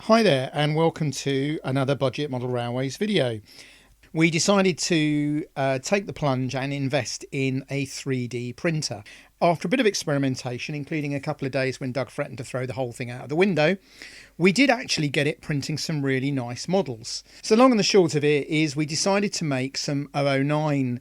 Hi there and welcome to another Budget Model Railways video. We decided to take the plunge and invest in a 3D printer. After a bit of experimentation, including a couple of days when Doug threatened to throw the whole thing out of the window, we did actually get it printing some really nice models. So long and the short of it is we decided to make some 009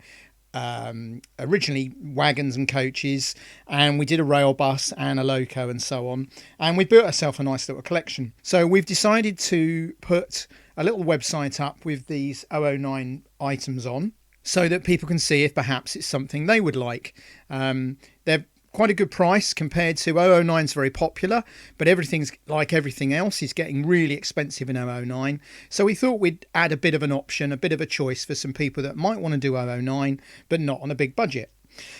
originally wagons and coaches, and we did a rail bus and a loco and so on, and we built ourselves a nice little collection. So we've decided to put a little website up with these 009 items on so that people can see if perhaps it's something they would like. They're quite a good price compared to 009 is very popular, but everything's like everything else is getting really expensive in 009. So we thought we'd add a bit of an option, a bit of a choice for some people that might want to do 009 but not on a big budget.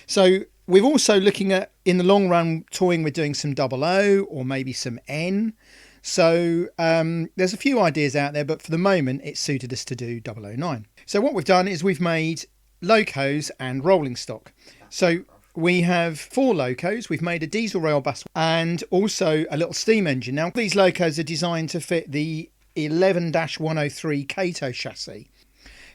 So we're also looking at, in the long run, toying with doing some 00 or maybe some N. So there's a few ideas out there, but for the moment it suited us to do 009. So what we've done is we've made locos and rolling stock. So we have 4 locos. We've made a diesel rail bus and also a little steam engine. Now these locos are designed to fit the 11-103 Kato chassis.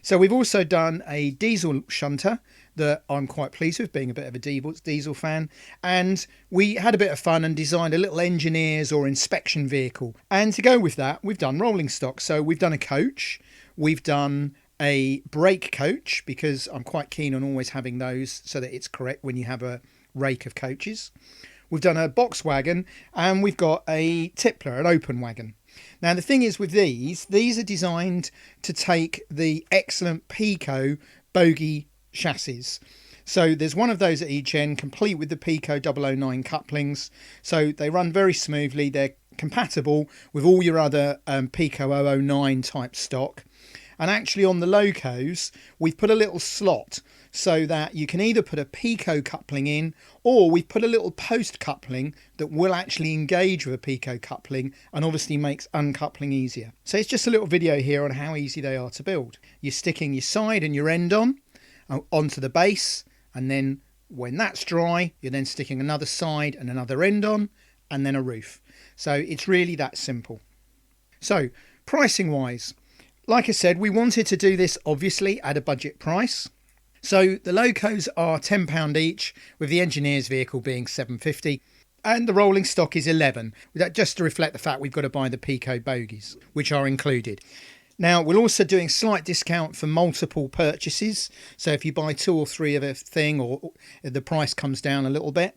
So we've also done a diesel shunter that I'm quite pleased with, being a bit of a diesel fan. And we had a bit of fun and designed a little engineers or inspection vehicle. And to go with that, we've done rolling stock. So we've done a coach. We've done a brake coach, because I'm quite keen on always having those so that it's correct when you have a rake of coaches. We've done a box wagon, and we've got a tippler, an open wagon. Now the thing is with these are designed to take the excellent Pico bogie chassis. So there's one of those at each end, complete with the Pico 009 couplings. So they run very smoothly. They're compatible with all your other Pico 009 type stock. And actually on the locos, we've put a little slot so that you can either put a Pico coupling in, or we've put a little post coupling that will actually engage with a Pico coupling and obviously makes uncoupling easier. So it's just a little video here on how easy they are to build. You're sticking your side and your end onto the base, and then when that's dry, you're then sticking another side and another end on, and then a roof. So it's really that simple. So pricing wise, like I said, we wanted to do this obviously at a budget price. So the locos are £10 each, with the engineer's vehicle being £7.50, and the rolling stock is £11. That just to reflect the fact we've got to buy the Pico bogies, which are included. Now we're also doing slight discount for multiple purchases. So if you buy 2 or 3 of a thing, or the price comes down a little bit.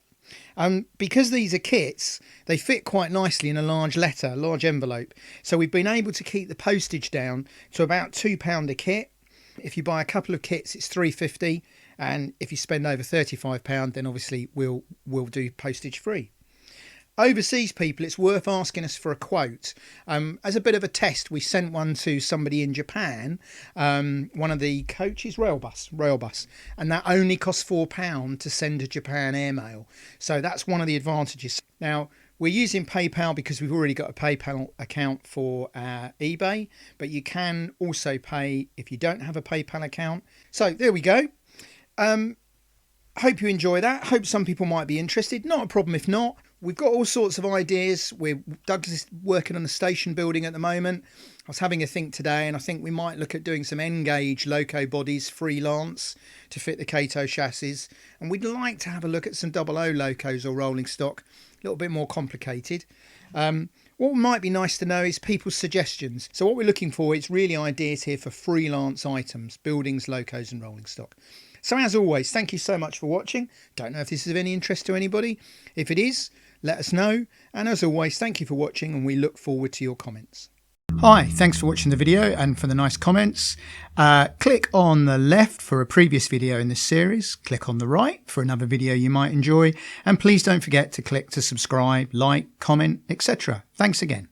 Because these are kits, they fit quite nicely in a large envelope. So we've been able to keep the postage down to about £2 a kit. If you buy a couple of kits, it's £3.50, and if you spend over £35, then obviously we'll do postage free. Overseas people, it's worth asking us for a quote. As a bit of a test, we sent one to somebody in Japan, one of the coaches, rail bus, and that only cost £4 to send to Japan airmail. So that's one of the advantages. Now we're using PayPal because we've already got a PayPal account for eBay, but you can also pay if you don't have a PayPal account. So there we go. Hope you enjoy that. Hope some people might be interested. Not a problem if not. We've got all sorts of ideas. Doug's is working on the station building at the moment. I was having a think today, and I think we might look at doing some N-gauge loco bodies freelance to fit the Kato chassis. And we'd like to have a look at some 00 locos or rolling stock, a little bit more complicated. What might be nice to know is people's suggestions. So what we're looking for is really ideas here for freelance items, buildings, locos and rolling stock. So as always, thank you so much for watching. Don't know if this is of any interest to anybody. If it is, let us know. And as always, thank you for watching, and we look forward to your comments. Hi, thanks for watching the video and for the nice comments. Click on the left for a previous video in this series. Click on the right for another video you might enjoy. And please don't forget to click to subscribe, like, comment, etc. Thanks again.